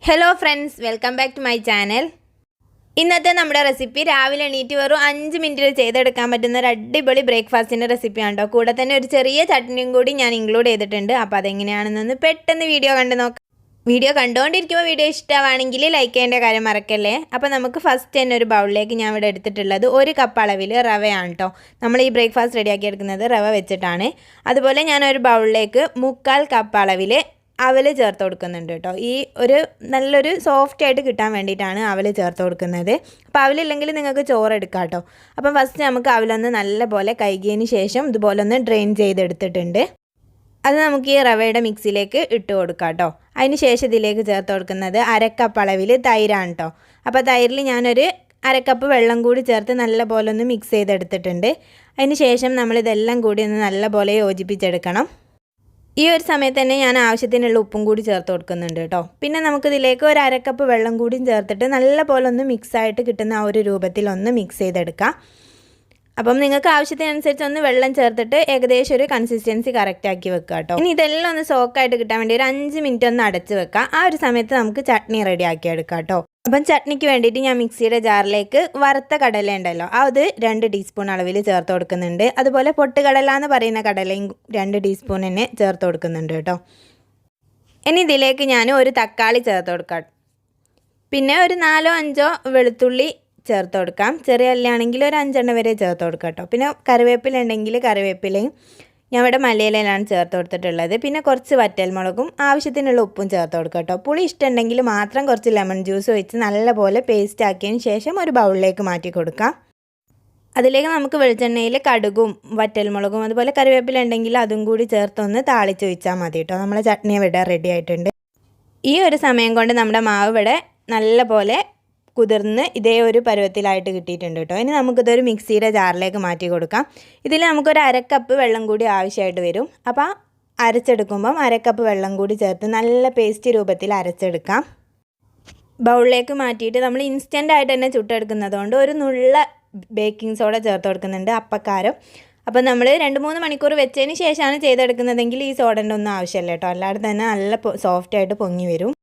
Hello friends, welcome back to my channel. ഇന്നത്തെ നമ്മുടെ recipe രാവിലെ എണീറ്റ് വെറും 5 മിനിറ്റിൽ ചെയ്തെടുക്കാൻ പറ്റുന്ന ഒരു അടിപൊളി ബ്രേക്ക്ഫാസ്റ്റിന്റെ റെസിപ്പിയാണ് ട്ടോ. കൂടെ തന്നെ ഒരു ചെറിയ ചട്നിയും കൂടി ഞാൻ ഇൻക്ലൂഡ് ചെയ്തിട്ടുണ്ട്. അപ്പോൾ അതെങ്ങനെയാണെന്ന് പെട്ടെന്ന് വീഡിയോ കണ്ടു നോക്കാം. വീഡിയോ കണ്ടുകൊണ്ടിരിക്കുമ്പോൾ വീഡിയോ ഇഷ്ടമാണെങ്കിൽ ലൈക്ക് ചെയ്യേണ്ട കാര്യം മറക്കല്ലേ. അപ്പോൾ നമുക്ക് ഫസ്റ്റ് തന്നെ ഒരു ബൗളിലേക്ക് ഞാൻ ഇവിടെ എടുത്തിട്ടുള്ളത് 1 കപ്പ് അളവിൽ റവയാണ് ട്ടോ. നമ്മൾ ഈ ബ്രേക്ക്ഫാസ്റ്റ് റെഡിയാക്കി എടുക്കുന്നത് റവ വെച്ചിട്ടാണ്. അതുപോലെ ഞാൻ ഒരു ബൗളിലേക്ക് 3/4 കപ്പ് അളവിൽ അവൽ ചേർത്ത് കൊടുക്കുന്നുണ്ട് കേട്ടോ. ഈ ഒരു നല്ലൊരു സോഫ്റ്റ് ആയിട്ട് കിട്ടാൻ വേണ്ടിയിട്ടാണ് അവൽ ചേർത്ത് കൊടുക്കുന്നത്. അപ്പോൾ അവലില്ലെങ്കിൽ നിങ്ങൾക്ക് ചോറ് എടുക്കാം കേട്ടോ. അപ്പം ഫസ്റ്റ് നമുക്ക് അവലൊന്ന് നല്ലപോലെ കഴുകിയതിന് ശേഷം ഇതുപോലെ ഒന്ന് ഡ്രെയിൻ ചെയ്തെടുത്തിട്ടുണ്ട്. അത് നമുക്ക് ഈ റവയുടെ മിക്സിയിലേക്ക് ഇട്ട് കൊടുക്കാം കേട്ടോ. അതിന് ശേഷം ഇതിലേക്ക് ചേർത്ത് കൊടുക്കുന്നത് 1/2 കപ്പ് അളവിൽ തൈരാണ് കേട്ടോ. അപ്പോൾ തൈരിൽ ഞാനൊരു 1/2 കപ്പ് വെള്ളം കൂടി ചേർത്ത് നല്ലപോലെ ഒന്ന് മിക്സ് ചെയ്തെടുത്തിട്ടുണ്ട്. അതിന് ശേഷം നമ്മളിതെല്ലാം കൂടി ഒന്ന് നല്ലപോലെ യോജിപ്പിച്ചെടുക്കണം. ഈ ഒരു സമയത്ത് തന്നെ ഞാൻ ആവശ്യത്തിനുള്ള ഉപ്പും കൂടി ചേർത്ത് കൊടുക്കുന്നുണ്ട് കേട്ടോ. പിന്നെ നമുക്കിതിലേക്ക് ഒരു 1/2 കപ്പ് വെള്ളം കൂടി ചേർത്തിട്ട് നല്ലപോലെ ഒന്ന് മിക്സായിട്ട് കിട്ടുന്ന ആ ഒരു രൂപത്തിൽ ഒന്ന് മിക്സ് ചെയ്തെടുക്കാം. അപ്പം നിങ്ങൾക്ക് ആവശ്യത്തിനനുസരിച്ച് ഒന്ന് വെള്ളം ചേർത്തിട്ട് ഏകദേശം ഒരു കൺസിസ്റ്റൻസി കറക്റ്റാക്കി വെക്കുക കേട്ടോ. ഇനി ഇതെല്ലാം ഒന്ന് സോക്കായിട്ട് കിട്ടാൻ വേണ്ടി ഒരു 5 മിനിറ്റ് ഒന്ന് അടച്ച് വെക്കാം. ആ ഒരു സമയത്ത് നമുക്ക് ചട്നി റെഡിയാക്കി എടുക്കാം കേട്ടോ. അപ്പം ചട്നിക്ക് വേണ്ടിയിട്ട് ഞാൻ മിക്സിയുടെ ജാറിലേക്ക് വറുത്ത കടല ഉണ്ടല്ലോ അത് 2 ടീസ്പൂൺ അളവിൽ ചേർത്ത് കൊടുക്കുന്നുണ്ട്. അതുപോലെ പൊട്ടുകടല എന്ന് പറയുന്ന കടലയും 2 ടീസ്പൂൺ തന്നെ ചേർത്ത് കൊടുക്കുന്നുണ്ട് കേട്ടോ. ഇനി ഇതിലേക്ക് ഞാൻ ഒരു തക്കാളി ചേർത്ത് കൊടുക്കാം. പിന്നെ ഒരു 4-5 വെളുത്തുള്ളി ചേർത്ത് കൊടുക്കാം. ചെറിയ അല്ലാണെങ്കിൽ ഒരു 5 വരെ ചേർത്ത് കൊടുക്കാം കേട്ടോ. പിന്നെ കറിവേപ്പില ഉണ്ടെങ്കിൽ കറിവേപ്പിലയും ഞാൻ ഇവിടെ മലയിലാണ് ചേർത്ത് കൊടുത്തിട്ടുള്ളത്. പിന്നെ കുറച്ച് വറ്റൽമുളകും ആവശ്യത്തിനുള്ള ഉപ്പും ചേർത്ത് കൊടുക്കാം കേട്ടോ. പുളി ഇഷ്ടമുണ്ടെങ്കിൽ മാത്രം കുറച്ച് ലെമൺ ജ്യൂസ് ഒഴിച്ച് നല്ലപോലെ പേസ്റ്റ് ആക്കിയതിന് ശേഷം ഒരു ബൗളിലേക്ക് മാറ്റി കൊടുക്കാം. അതിലേക്ക് നമുക്ക് വെളിച്ചെണ്ണയിൽ കടുകും വറ്റൽമുളകും അതുപോലെ കറിവേപ്പില ഉണ്ടെങ്കിൽ അതും കൂടി ചേർത്തൊന്ന് താളിച്ച് ഒഴിച്ചാൽ മതി കേട്ടോ. നമ്മളെ ചട്നി ഇവിടെ റെഡി ആയിട്ടുണ്ട്. ഈ ഒരു സമയം കൊണ്ട് നമ്മുടെ മാവ് ഇവിടെ നല്ലപോലെ കുതിർന്ന് ഇതേ ഒരു പരുവത്തിലായിട്ട് കിട്ടിയിട്ടുണ്ട് കേട്ടോ. ഇനി നമുക്കിതൊരു മിക്സിയുടെ ജാറിലേക്ക് മാറ്റി കൊടുക്കാം. ഇതിൽ നമുക്കൊരു 1/2 കപ്പ് വെള്ളം കൂടി ആവശ്യമായിട്ട് വരും. അപ്പോൾ അരച്ചെടുക്കുമ്പം 1/2 കപ്പ് വെള്ളം കൂടി ചേർത്ത് നല്ല പേസ്റ്റ് രൂപത്തിൽ അരച്ചെടുക്കാം. ബൗളിലേക്ക് മാറ്റിയിട്ട് നമ്മൾ ഇൻസ്റ്റൻ്റ് ആയിട്ട് തന്നെ ചുട്ടെടുക്കുന്നതുകൊണ്ട് ഒരു നുള്ള ബേക്കിംഗ് സോഡ ചേർത്ത് കൊടുക്കുന്നുണ്ട്, അപ്പക്കാരം. അപ്പോൾ നമ്മൾ 2-3 മണിക്കൂർ വെച്ചതിന് ശേഷമാണ് ചെയ്തെടുക്കുന്നതെങ്കിൽ ഈ സോഡൻ്റെ ഒന്നും ആവശ്യമില്ല കേട്ടോ. അല്ലാതെ തന്നെ നല്ല സോഫ്റ്റായിട്ട് പൊങ്ങി വരും.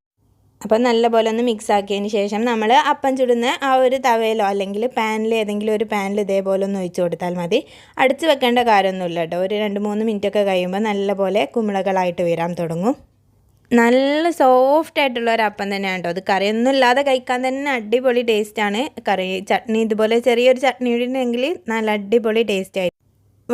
അപ്പം നല്ലപോലെ ഒന്ന് മിക്സ് ആക്കിയതിന് ശേഷം നമ്മൾ അപ്പം ചുടുന്ന ആ ഒരു തവയിലോ അല്ലെങ്കിൽ പാനിൽ ഏതെങ്കിലും ഒരു പാനിൽ ഇതേപോലെ ഒന്ന് ഒഴിച്ച് കൊടുത്താൽ മതി. അടിച്ച് വെക്കേണ്ട കാര്യമൊന്നുമില്ല കേട്ടോ. ഒരു 2-3 മിനിറ്റൊക്കെ കഴിയുമ്പോൾ നല്ലപോലെ കുമിളകളായിട്ട് വരാൻ തുടങ്ങും. നല്ല സോഫ്റ്റ് ആയിട്ടുള്ള ഒരു അപ്പം തന്നെയാണ് കേട്ടോ. അത് കറിയൊന്നും ഇല്ലാതെ കഴിക്കാൻ തന്നെ അടിപൊളി ടേസ്റ്റാണ്. കറി ചട്നി ഇതുപോലെ ചെറിയൊരു ചട്നി ഉണ്ടെങ്കിൽ നല്ല അടിപൊളി ടേസ്റ്റായിരിക്കും.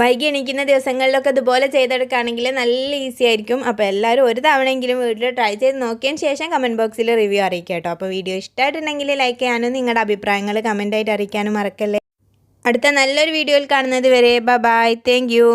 വൈകി എണീക്കുന്ന ദിവസങ്ങളിലൊക്കെ ഇതുപോലെ ചെയ്തെടുക്കുകയാണെങ്കിൽ നല്ല ഈസി ആയിരിക്കും. അപ്പോൾ എല്ലാവരും ഒരു തവണയെങ്കിലും വീട്ടിൽ ട്രൈ ചെയ്ത് നോക്കിയതിന് ശേഷം കമൻറ്റ് ബോക്സിൽ റിവ്യൂ അറിയിക്കാം കേട്ടോ. അപ്പോൾ വീഡിയോ ഇഷ്ടമായിട്ടുണ്ടെങ്കിൽ ലൈക്ക് ചെയ്യാനും നിങ്ങളുടെ അഭിപ്രായങ്ങൾ കമൻറ്റായിട്ട് അറിയിക്കാനും മറക്കല്ലേ. അടുത്ത നല്ലൊരു വീഡിയോയിൽ കാണുന്നത് വരെ ബൈ. Thank you.